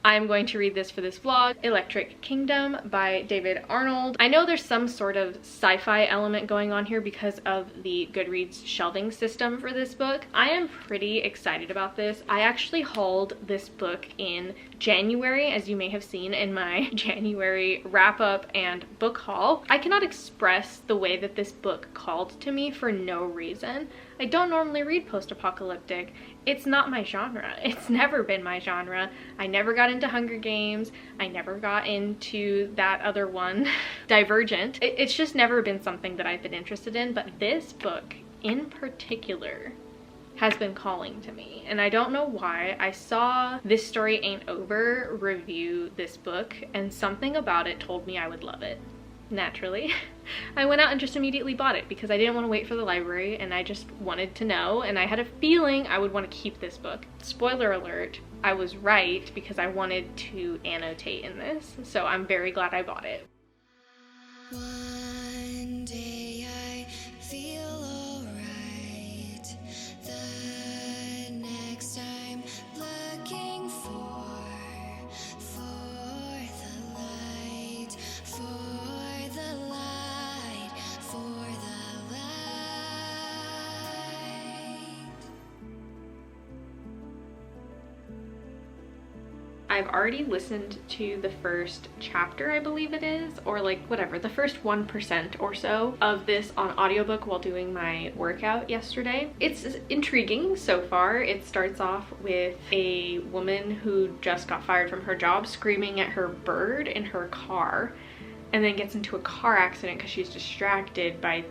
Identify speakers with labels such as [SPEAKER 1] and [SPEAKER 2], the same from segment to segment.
[SPEAKER 1] I'm going to read this for this vlog. Electric Kingdom by David Arnold. I know there's some sort of sci-fi element going on here because of the Goodreads shelving system for this book. I am pretty excited about this. I actually hauled this book in January, as you may have seen in my January wrap-up and book haul. I cannot express the way that this book called to me for no reason. I don't normally read post-apocalyptic. It's not my genre. It's never been my genre. I never got into Hunger Games. I never got into that other one, Divergent. It's just never been something that I've been interested in, but this book in particular has been calling to me, and I don't know why. I saw This Story Ain't Over review this book, and something about it told me I would love it. Naturally, I went out and just immediately bought it because I didn't want to wait for the library, and I just wanted to know, and I had a feeling I would want to keep this book. Spoiler alert, I was right because I wanted to annotate in this, so I'm very glad I bought it.
[SPEAKER 2] One day I feel alright. The next I'm looking for the light, for the light, for the light.
[SPEAKER 1] I've already listened to the first chapter, I believe it is, or like whatever, the first 1% or so of this on audiobook while doing my workout yesterday. It's intriguing so far. It starts off with a woman who just got fired from her job screaming at her bird in her car, and then gets into a car accident because she's distracted by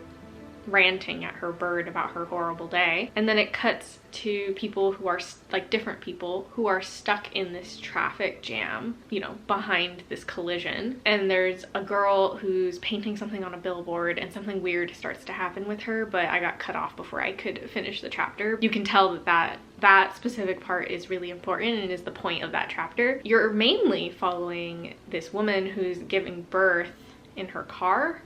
[SPEAKER 1] ranting at her bird about her horrible day. And then it cuts to people who are like different people who are stuck in this traffic jam, you know, behind this collision. And there's a girl who's painting something on a billboard and something weird starts to happen with her, but I got cut off before I could finish the chapter. You can tell that specific part is really important and is the point of that chapter. You're mainly following this woman who's giving birth in her car.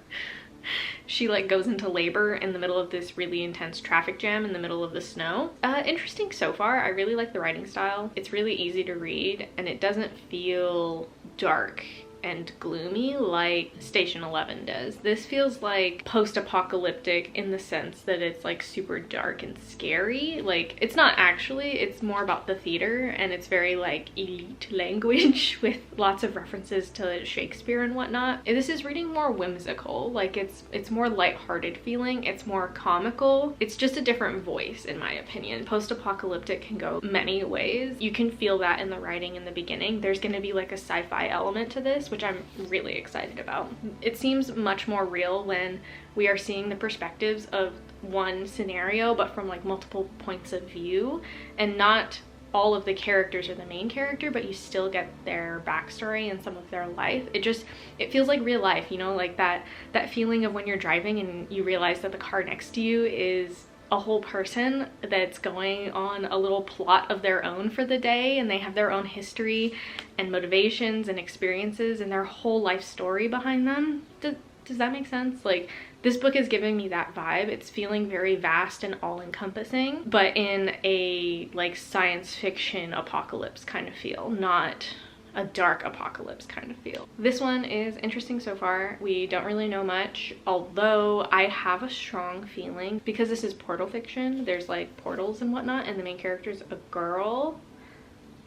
[SPEAKER 1] She like goes into labor in the middle of this really intense traffic jam in the middle of the snow. Interesting so far. I really like the writing style. It's really easy to read and it doesn't feel dark and gloomy like Station 11 does. This feels like post-apocalyptic in the sense that it's like super dark and scary. Like it's not actually, it's more about the theater and it's very like elite language with lots of references to Shakespeare and whatnot. This is reading more whimsical. Like it's more lighthearted feeling. It's more comical. It's just a different voice in my opinion. Post-apocalyptic can go many ways. You can feel that in the writing in the beginning. There's going to be like a sci-fi element to this, which I'm really excited about. It seems much more real when we are seeing the perspectives of one scenario but from like multiple points of view, and not all of the characters are the main character, but you still get their backstory and some of their life. It feels like real life, you know, like that feeling of when you're driving and you realize that the car next to you is a whole person that's going on a little plot of their own for the day, and they have their own history and motivations and experiences and their whole life story behind them. Does that make sense? Like, this book is giving me that vibe. It's feeling very vast and all-encompassing, but in a like science fiction apocalypse kind of feel, not a dark apocalypse kind of feel. This one is interesting so far. We don't really know much, although I have a strong feeling because this is portal fiction, there's like portals and whatnot, and the main character's a girl.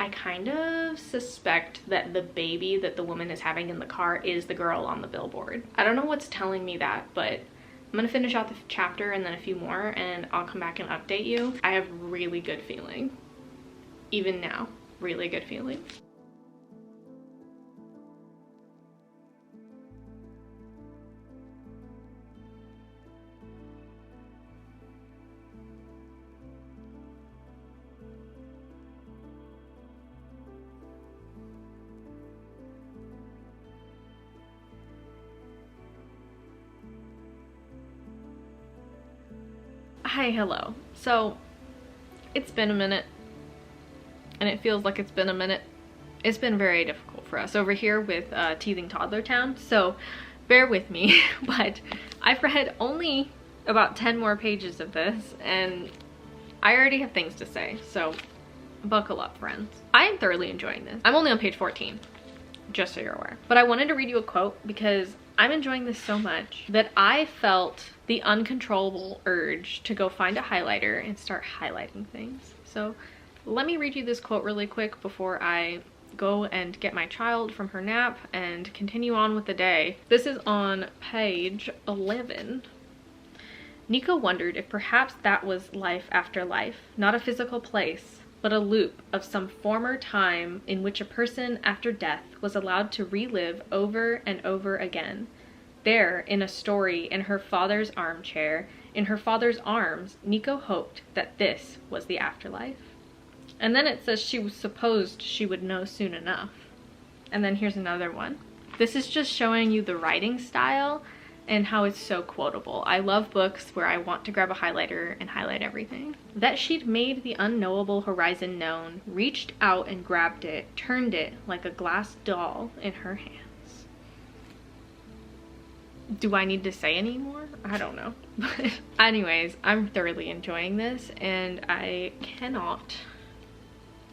[SPEAKER 1] I kind of suspect that the baby that the woman is having in the car is the girl on the billboard. I don't know what's telling me that, but I'm gonna finish out the chapter and then a few more and I'll come back and update you. I have really good feeling. Even now, really good feeling. Hi, hello. So it's been a minute and it feels like it's been a minute. It's been very difficult for us over here with Teething Toddler Town, so bear with me. But I've read only about 10 more pages of this and I already have things to say, so buckle up, friends. I am thoroughly enjoying this. I'm only on page 14, just so you're aware. But I wanted to read you a quote because I'm enjoying this so much that I felt the uncontrollable urge to go find a highlighter and start highlighting things. So let me read you this quote really quick before I go and get my child from her nap and continue on with the day. This is on page 11. Nico wondered if perhaps that was life after life, not a physical place, but a loop of some former time in which a person after death was allowed to relive over and over again. There, in a story in her father's armchair, in her father's arms, Nico hoped that this was the afterlife. And then it says she was supposed she would know soon enough. And then here's another one. This is just showing you the writing style and how it's so quotable. I love books where I want to grab a highlighter and highlight everything. That she'd made the unknowable horizon known, reached out and grabbed it, turned it like a glass doll in her hands. Do I need to say any more? I don't know. But anyways, I'm thoroughly enjoying this and I cannot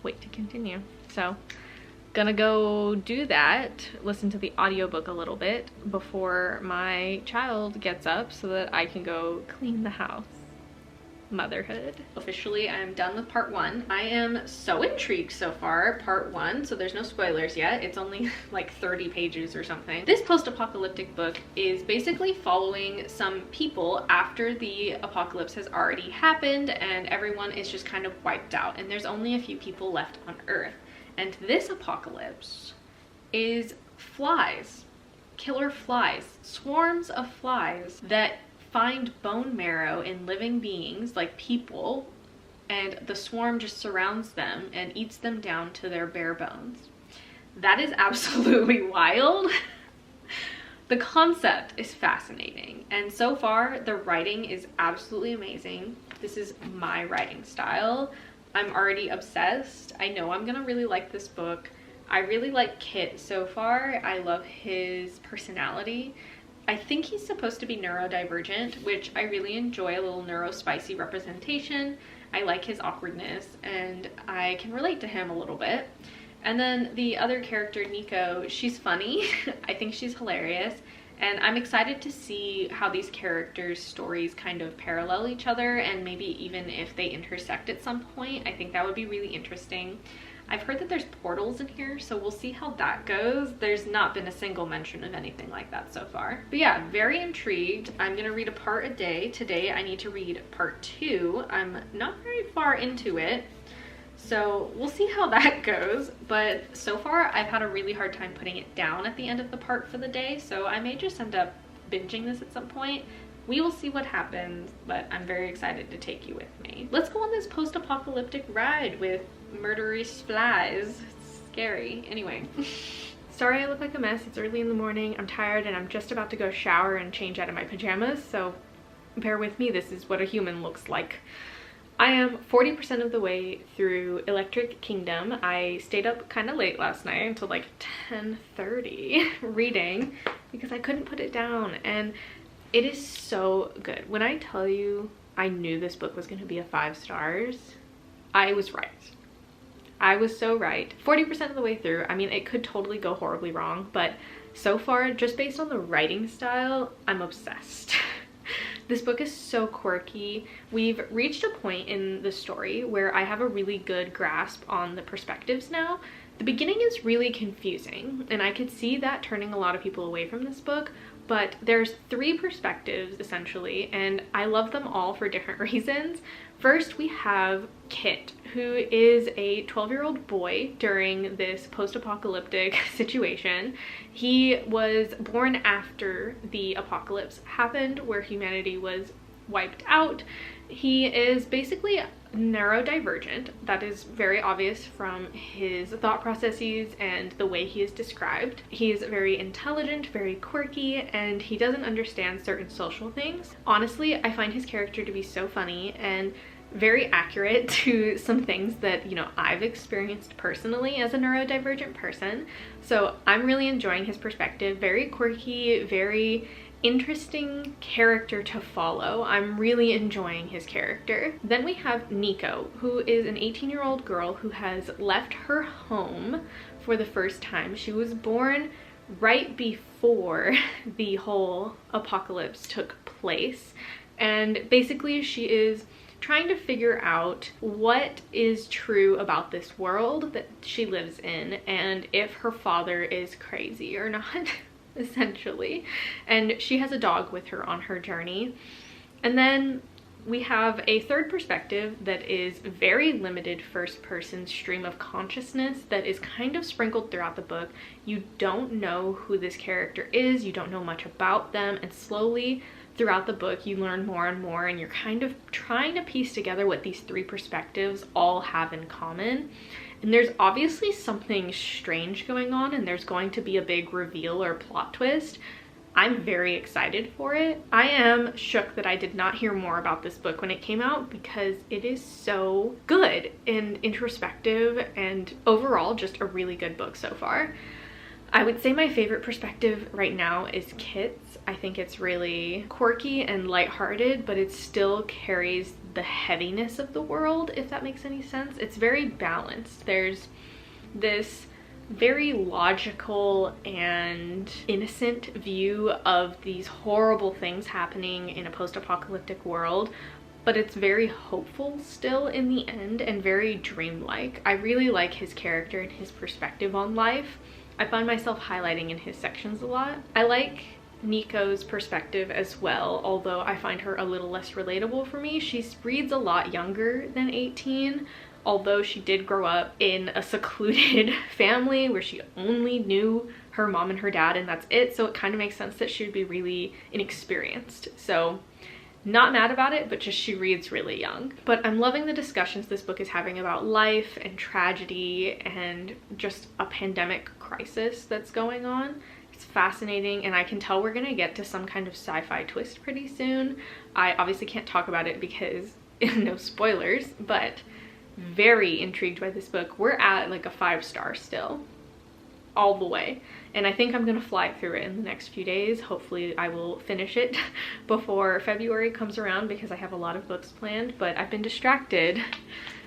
[SPEAKER 1] wait to continue. So gonna go do that, listen to the audiobook a little bit before my child gets up so that I can go clean the house. Motherhood. Officially, I'm done with part 1. I am so intrigued so far. Part 1, so there's no spoilers yet. It's only like 30 pages or something. This post-apocalyptic book is basically following some people after the apocalypse has already happened and everyone is just kind of wiped out and there's only a few people left on Earth. And this apocalypse is flies, killer flies, swarms of flies that find bone marrow in living beings like people, and the swarm just surrounds them and eats them down to their bare bones. That is absolutely wild. The concept is fascinating, and so far the writing is absolutely amazing. This is my writing style. I'm already obsessed. I know I'm gonna really like this book. I really like Kit so far. I love his personality. I think he's supposed to be neurodivergent, which I really enjoy a little neurospicy representation. I like his awkwardness and I can relate to him a little bit. And then the other character, Nico, she's funny. I think she's hilarious. And I'm excited to see how these characters' stories kind of parallel each other and maybe even if they intersect at some point. I think that would be really interesting. I've heard that there's portals in here, so we'll see how that goes. There's not been a single mention of anything like that so far. But yeah, very intrigued. I'm gonna read a part a day. Today I need to read part 2. I'm not very far into it, so we'll see how that goes. But so far I've had a really hard time putting it down at the end of the part for the day, so I may just end up binging this at some point. We will see what happens, but I'm very excited to take you with me. Let's go on this post-apocalyptic ride with murderous flies. It's scary. Anyway. Sorry I look like a mess. It's early in the morning. I'm tired and I'm just about to go shower and change out of my pajamas, so bear with me. This is what a human looks like. I am 40% of the way through Electric Kingdom. I stayed up kind of late last night until like 10:30 reading because I couldn't put it down, and it is so good. When I tell you I knew this book was going to be a 5 stars, I was right. I was so right. 40% of the way through. I mean, it could totally go horribly wrong, but so far, just based on the writing style, I'm obsessed. This book is so quirky. We've reached a point in the story where I have a really good grasp on the perspectives now. The beginning is really confusing, and I could see that turning a lot of people away from this book, but there's 3 perspectives essentially, and I love them all for different reasons. First, we have Kit, who is a 12-year-old boy during this post-apocalyptic situation. He was born after the apocalypse happened, where humanity was wiped out. He is basically neurodivergent. That is very obvious from his thought processes and the way he is described. He's very intelligent, very quirky, and he doesn't understand certain social things. Honestly, I find his character to be so funny and very accurate to some things that, you know, I've experienced personally as a neurodivergent person. So I'm really enjoying his perspective. Very quirky, very interesting character to follow. I'm really enjoying his character. Then we have Nico, who is an 18-year-old girl who has left her home for the first time. She was born right before the whole apocalypse took place, and basically she is trying to figure out what is true about this world that she lives in and if her father is crazy or not. Essentially. And she has a dog with her on her journey. And then we have a third perspective that is very limited first person stream of consciousness that is kind of sprinkled throughout the book. You don't know who this character is, you don't know much about them, and slowly throughout the book you learn more and more, and you're kind of trying to piece together what these three perspectives all have in common. And there's obviously something strange going on, and there's going to be a big reveal or plot twist. I'm very excited for it. I am shook that I did not hear more about this book when it came out, because it is so good and introspective and overall just a really good book so far. I would say my favorite perspective right now is Kit's. I think it's really quirky and lighthearted, but it still carries the heaviness of the world, if that makes any sense. It's very balanced. There's this very logical and innocent view of these horrible things happening in a post-apocalyptic world, but it's very hopeful still in the end and very dreamlike. I really like his character and his perspective on life. I find myself highlighting in his sections a lot. I like Nico's perspective as well, although I find her a little less relatable for me. She reads a lot younger than 18, although she did grow up in a secluded family where she only knew her mom and her dad, and that's it. So it kind of makes sense that she would be really inexperienced. So not mad about it, but just she reads really young. But I'm loving the discussions this book is having about life and tragedy and just a pandemic crisis that's going on. It's fascinating, and I can tell we're gonna get to some kind of sci-fi twist pretty soon. I obviously can't talk about it because no spoilers, but very intrigued by this book. We're at like a 5-star still, all the way. And I think I'm gonna fly through it in the next few days. Hopefully I will finish it before February comes around, because I have a lot of books planned, but I've been distracted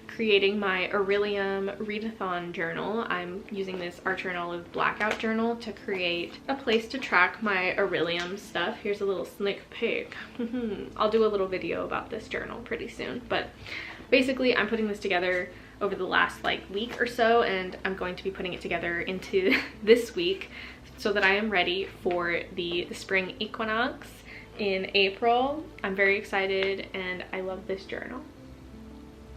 [SPEAKER 1] creating my Aurelium readathon journal. I'm using this Archer and Olive blackout journal to create a place to track my Aurelium stuff. Here's a little sneak peek. I'll do a little video about this journal pretty soon, but basically I'm putting this together over the last like week or so, and I'm going to be putting it together into this week so that I am ready for the spring equinox in April. I'm very excited and I love this journal.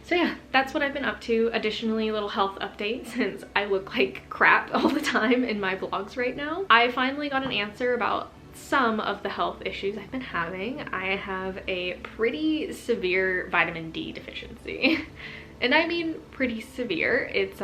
[SPEAKER 1] So yeah, that's what I've been up to. Additionally, a little health update, since I look like crap all the time in my vlogs right now. I finally got an answer about some of the health issues I've been having. I have a pretty severe vitamin D deficiency. And I mean pretty severe. It's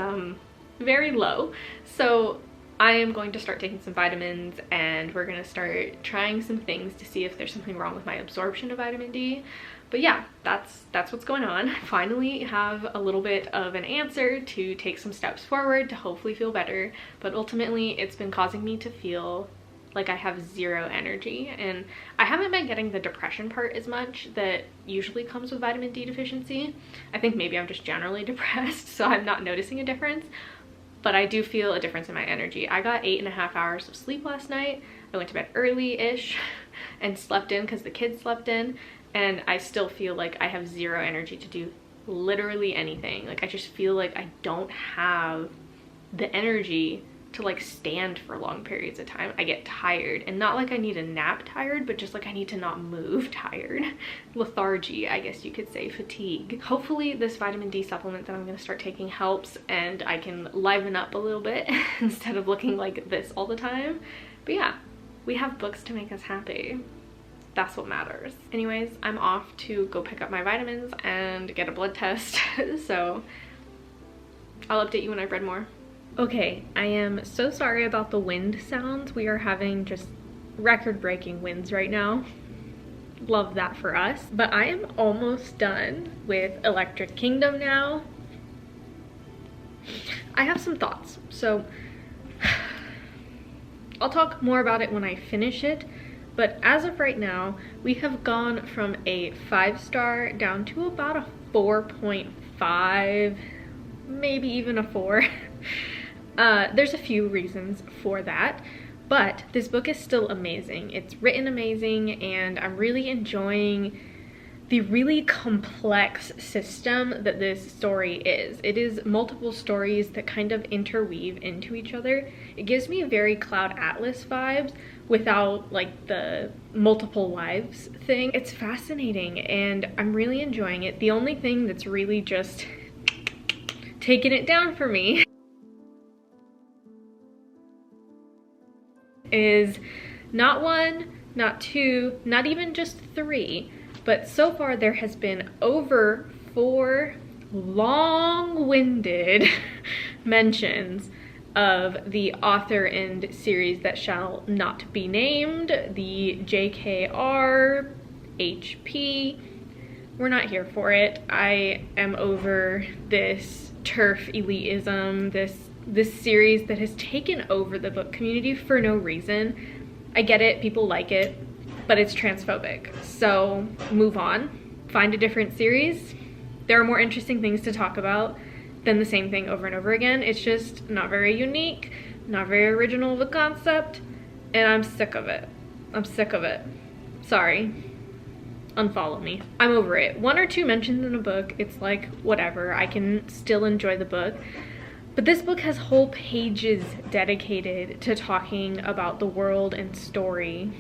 [SPEAKER 1] very low. So I am going to start taking some vitamins, and we're gonna start trying some things to see if there's something wrong with my absorption of vitamin D. But yeah, that's what's going on. I finally have a little bit of an answer to take some steps forward to hopefully feel better. But ultimately, it's been causing me to feel like I have zero energy, and I haven't been getting the depression part as much that usually comes with vitamin D deficiency. I think maybe I'm just generally depressed, so I'm not noticing a difference, but I do feel a difference in my energy. I got 8.5 hours of sleep last night. I went to bed early-ish and slept in because the kids slept in, and I still feel like I have zero energy to do literally anything. Like I just feel like I don't have the energy to like stand for long periods of time. I get tired, and not like I need a nap tired, but just like I need to not move tired. Lethargy, I guess you could say, fatigue. Hopefully this vitamin D supplement that I'm gonna start taking helps, and I can liven up a little bit instead of looking like this all the time. But yeah, we have books to make us happy. That's what matters. Anyways, I'm off to go pick up my vitamins and get a blood test. So I'll update you when I've read more. Okay, I am so sorry about the wind sounds. We are having just record-breaking winds right now. Love that for us. But I am almost done with Electric Kingdom now. I have some thoughts. So I'll talk more about it when I finish it. But as of right now, we have gone from a 5-star down to about a 4.5, maybe even a 4. There's a few reasons for that, but this book is still amazing. It's written amazing, and I'm really enjoying the really complex system that this story is. It is multiple stories that kind of interweave into each other. It gives me very Cloud Atlas vibes without like the multiple lives thing. It's fascinating and I'm really enjoying it. The only thing that's really just taking it down for me is not 1, not 2, not even just 3, but so far there has been over 4 long-winded mentions of the author and series that shall not be named, the JKR, HP. We're not here for it. I am over this turf elitism, this series that has taken over the book community for no reason. I get it, people like it, but it's transphobic. So move on, find a different series. There are more interesting things to talk about than the same thing over and over again. It's just not very unique, not very original of a concept, and I'm sick of it. I'm sick of it. Sorry. Unfollow me. I'm over it. 1 or 2 mentions in a book, it's like, whatever, I can still enjoy the book. But this book has whole pages dedicated to talking about the world and story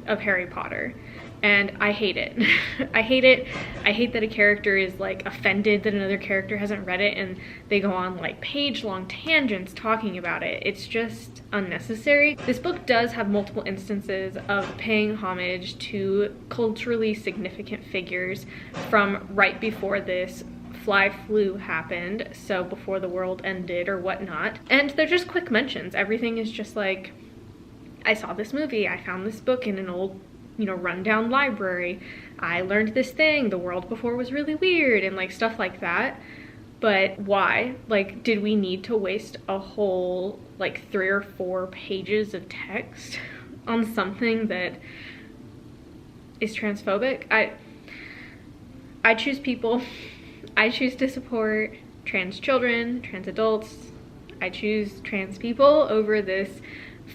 [SPEAKER 1] of Harry Potter. And I hate it. I hate it. I hate that a character is like offended that another character hasn't read it and they go on like page-long tangents talking about it. It's just unnecessary. This book does have multiple instances of paying homage to culturally significant figures from right before this fly flu happened, so before the world ended or whatnot. And they're just quick mentions. Everything is just like, I saw this movie, I found this book in an old, rundown library, I learned this thing, the world before was really weird, and like stuff like that. But why? Like, did we need to waste a whole like 3 or 4 pages of text on something that is transphobic? I choose people. I choose to support trans children, trans adults. I choose trans people over this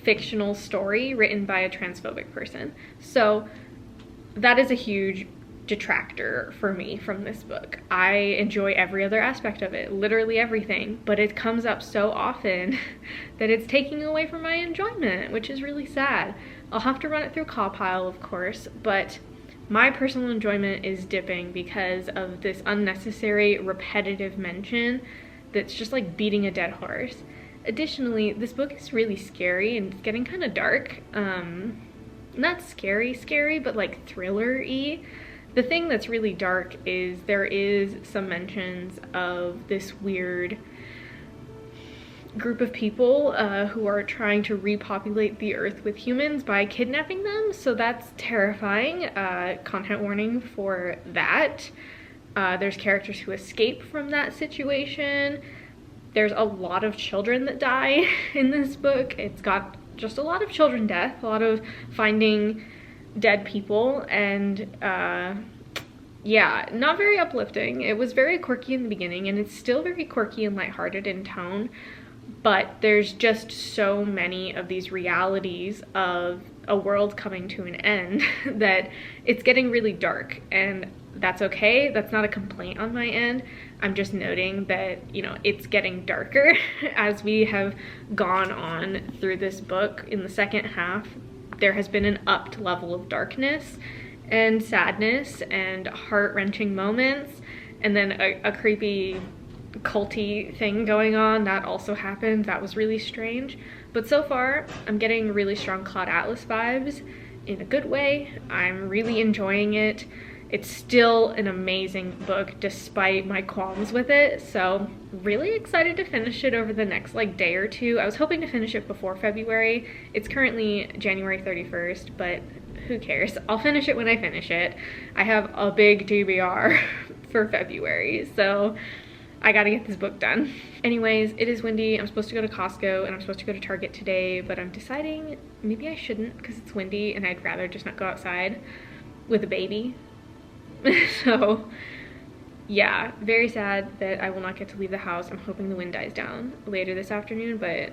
[SPEAKER 1] fictional story written by a transphobic person. So that is a huge detractor for me from this book. I enjoy every other aspect of it, literally everything, but it comes up so often that it's taking away from my enjoyment, which is really sad. I'll have to run it through Cawpile, of course, but my personal enjoyment is dipping because of this unnecessary repetitive mention that's just like beating a dead horse. Additionally, this book is really scary and it's getting kind of dark. Not scary, but like thriller-y. The thing that's really dark is there is some mentions of this weird group of people who are trying to repopulate the earth with humans by kidnapping them, so that's terrifying. Content warning for that. There's characters who escape from that situation. There's a lot of children that die in this book. It's got just a lot of children death, a lot of finding dead people, and yeah, not very uplifting. It was very quirky in the beginning, and it's still very quirky and lighthearted in tone, but there's just so many of these realities of a world coming to an end that it's getting really dark, and that's okay. That's not a complaint on my end. I'm just noting that, it's getting darker as we have gone on through this book. In the second half, there has been an upped level of darkness and sadness and heart-wrenching moments, and then a creepy culty thing going on that also happened. That was really strange. But so far, I'm getting really strong Cloud Atlas vibes in a good way. I'm really enjoying it. It's still an amazing book despite my qualms with it, so really excited to finish it over the next day or two. I was hoping to finish it before February. It's currently January 31st, but who cares? I'll finish it when I finish it. I have a big TBR for February, so I gotta get this book done. Anyways, it is windy. I'm supposed to go to Costco and I'm supposed to go to Target today, but I'm deciding maybe I shouldn't because it's windy and I'd rather just not go outside with a baby. So yeah, very sad that I will not get to leave the house. I'm hoping the wind dies down later this afternoon, but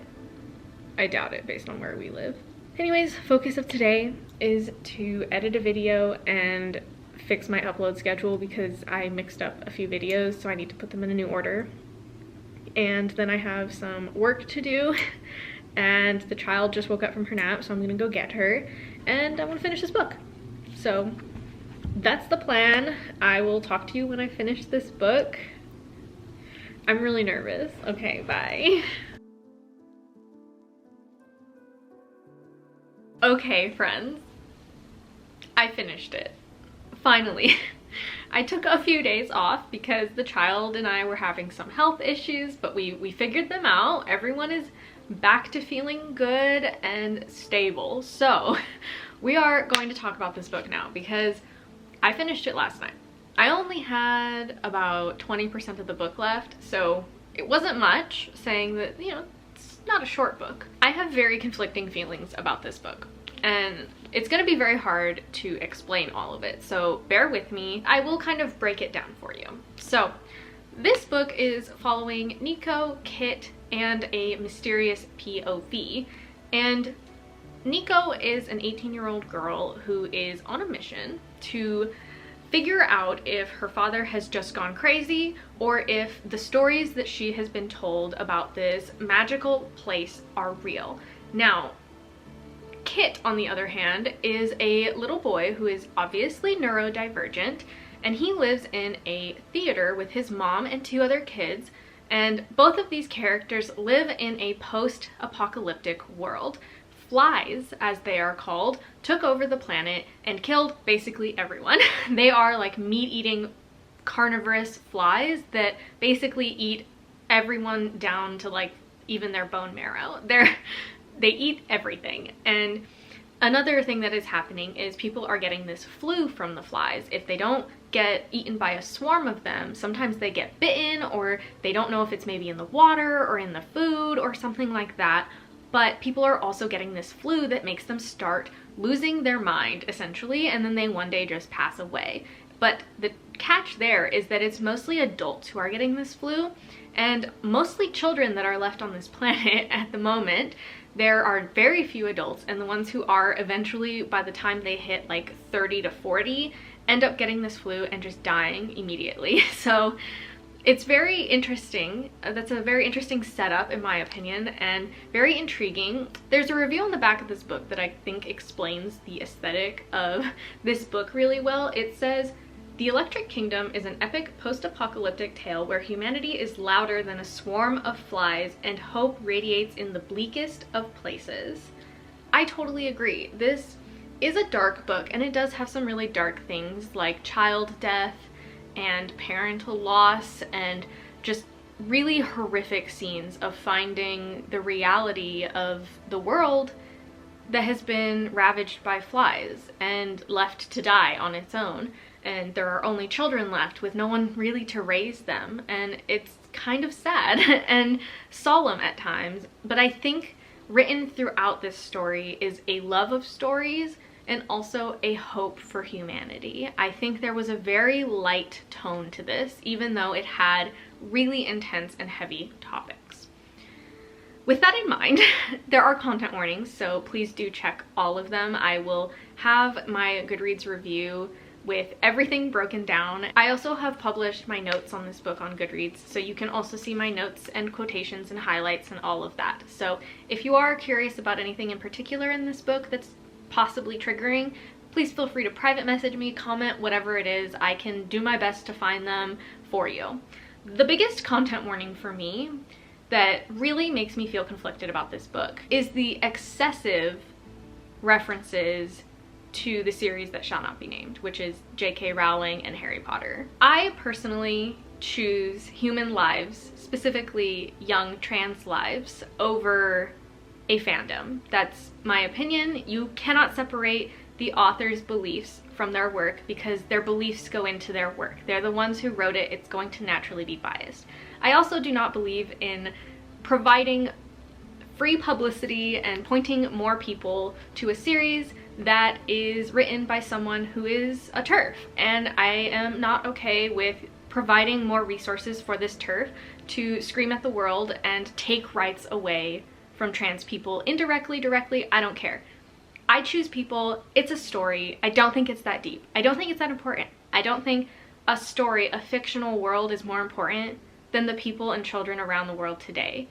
[SPEAKER 1] I doubt it based on where we live. Anyways, focus of today is to edit a video and fix my upload schedule because I mixed up a few videos, so I need to put them in a new order. And then I have some work to do and the child just woke up from her nap, so I'm gonna go get her and I want to finish this book. So that's the plan. I will talk to you when I finish this book. I'm really nervous. Okay, bye. Okay, friends, I finished it. Finally. I took a few days off because the child and I were having some health issues, but we figured them out. Everyone is back to feeling good and stable. So we are going to talk about this book now because I finished it last night. I only had about 20% of the book left, so it wasn't much, saying that, you know, it's not a short book. I have very conflicting feelings about this book, and it's going to be very hard to explain all of it, so bear with me. I will kind of break it down for you. So this book is following Nico, Kit, and a mysterious POV, and Nico is an 18-year-old girl who is on a mission to figure out if her father has just gone crazy or if the stories that she has been told about this magical place are real. Now, Kit, on the other hand, is a little boy who is obviously neurodivergent, and he lives in a theater with his mom and 2 other kids, and both of these characters live in a post-apocalyptic world. Flies, as they are called, took over the planet and killed basically everyone. They are like meat-eating carnivorous flies that basically eat everyone down to like even their bone marrow. They eat everything. And another thing that is happening is people are getting this flu from the flies. If they don't get eaten by a swarm of them, sometimes they get bitten, or they don't know if it's maybe in the water or in the food or something like that. But people are also getting this flu that makes them start losing their mind, essentially, and then they one day just pass away. But the catch there is that it's mostly adults who are getting this flu, and mostly children that are left on this planet at the moment. There are very few adults, and the ones who are eventually, by the time they hit like 30 to 40, end up getting this flu and just dying immediately. So it's very interesting. That's a very interesting setup, in my opinion, and very intriguing. There's a review on the back of this book that I think explains the aesthetic of this book really well. It says, "The Electric Kingdom is an epic post-apocalyptic tale where humanity is louder than a swarm of flies and hope radiates in the bleakest of places." I totally agree. This is a dark book, and it does have some really dark things like child death and parental loss and just really horrific scenes of finding the reality of the world that has been ravaged by flies and left to die on its own. And there are only children left with no one really to raise them. And it's kind of sad and solemn at times. But I think written throughout this story is a love of stories and also a hope for humanity. I think there was a very light tone to this, even though it had really intense and heavy topics. With that in mind, there are content warnings, so please do check all of them. I will have my Goodreads review with everything broken down. I also have published my notes on this book on Goodreads, so you can also see my notes and quotations and highlights and all of that. So if you are curious about anything in particular in this book that's possibly triggering, please feel free to private message me, comment, whatever it is. I can do my best to find them for you. The biggest content warning for me that really makes me feel conflicted about this book is the excessive references to the series that shall not be named, which is J.K. Rowling and Harry Potter. I personally choose human lives, specifically young trans lives, over a fandom. That's my opinion. You cannot separate the author's beliefs from their work because their beliefs go into their work. They're the ones who wrote it. It's going to naturally be biased. I also do not believe in providing free publicity and pointing more people to a series that is written by someone who is a TERF. And I am not okay with providing more resources for this TERF to scream at the world and take rights away from trans people indirectly, directly, I don't care. I choose people, it's a story. I don't think it's that deep. I don't think it's that important. I don't think a story, a fictional world is more important than the people and children around the world today.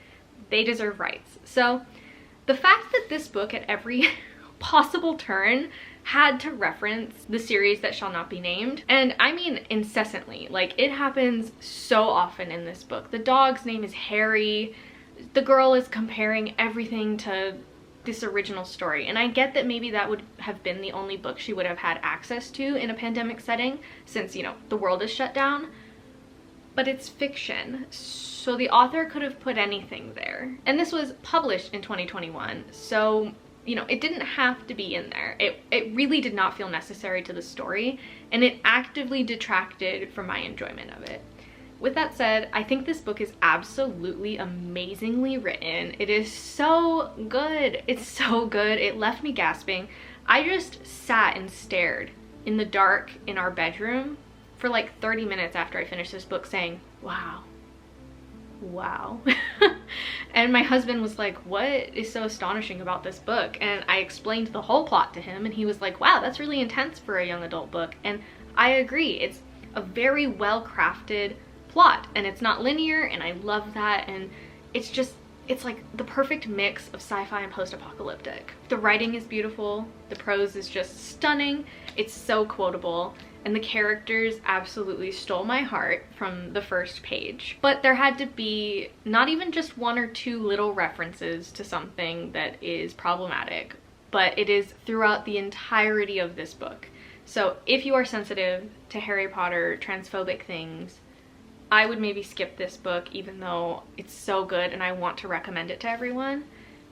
[SPEAKER 1] They deserve rights. So the fact that this book at every possible turn had to reference the series that shall not be named, and I mean incessantly, like it happens so often in this book. The dog's name is Harry. The girl is comparing everything to this original story, and I get that maybe that would have been the only book she would have had access to in a pandemic setting since, you know, the world is shut down, but it's fiction, so the author could have put anything there. And this was published in 2021, so you know, it didn't have to be in there. It really did not feel necessary to the story, and it actively detracted from my enjoyment of it. With that said, I think this book is absolutely amazingly written. It is so good. It's so good. It left me gasping. I just sat and stared in the dark in our bedroom for like 30 minutes after I finished this book saying, wow. Wow. And my husband was like, what is so astonishing about this book? And I explained the whole plot to him, and he was like, wow, that's really intense for a young adult book. And I agree. It's a very well crafted plot, and it's not linear, and I love that. And it's just, it's like the perfect mix of sci-fi and post-apocalyptic. The writing is beautiful, the prose is just stunning, it's so quotable, and the characters absolutely stole my heart from the first page. But there had to be not even just one or two little references to something that is problematic, but it is throughout the entirety of this book. So if you are sensitive to Harry Potter transphobic things, I would maybe skip this book, even though it's so good and I want to recommend it to everyone.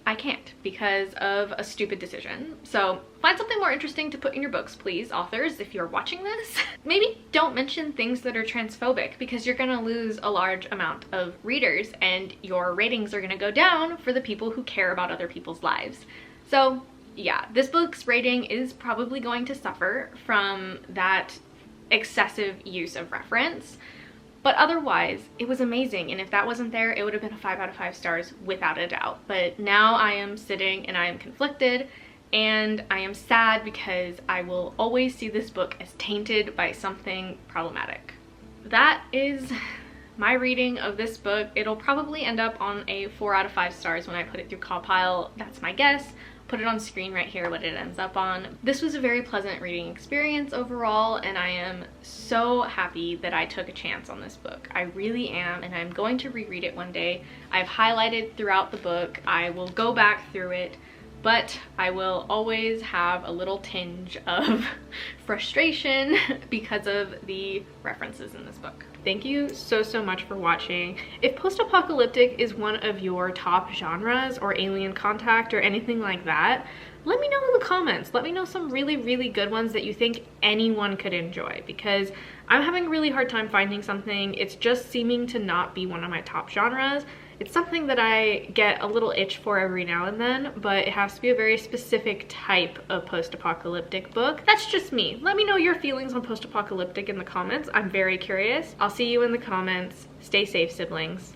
[SPEAKER 1] I can't because of a stupid decision. So find something more interesting to put in your books, please, authors, if you're watching this. Maybe don't mention things that are transphobic, because you're gonna lose a large amount of readers and your ratings are gonna go down for the people who care about other people's lives. So yeah, this book's rating is probably going to suffer from that excessive use of reference. But otherwise, it was amazing, and if that wasn't there, it would have been a 5 out of 5 stars without a doubt. But now I am sitting and I am conflicted, and I am sad because I will always see this book as tainted by something problematic. That is my reading of this book. It'll probably end up on a 4 out of 5 stars when I put it through Compile. That's my guess. Put it on screen right here what it ends up on. This was a very pleasant reading experience overall, and I am so happy that I took a chance on this book. I really am, and I'm going to reread it one day. I've highlighted throughout the book. I will go back through it, but I will always have a little tinge of frustration because of the references in this book. Thank you so much for watching. If post-apocalyptic is one of your top genres, or alien contact or anything like that, let me know in the comments. Let me know some really good ones that you think anyone could enjoy, because I'm having a really hard time finding something. It's just seeming to not be one of my top genres. It's something that I get a little itch for every now and then, but it has to be a very specific type of post-apocalyptic book. That's just me. Let me know your feelings on post-apocalyptic in the comments. I'm very curious. I'll see you in the comments. Stay safe, siblings.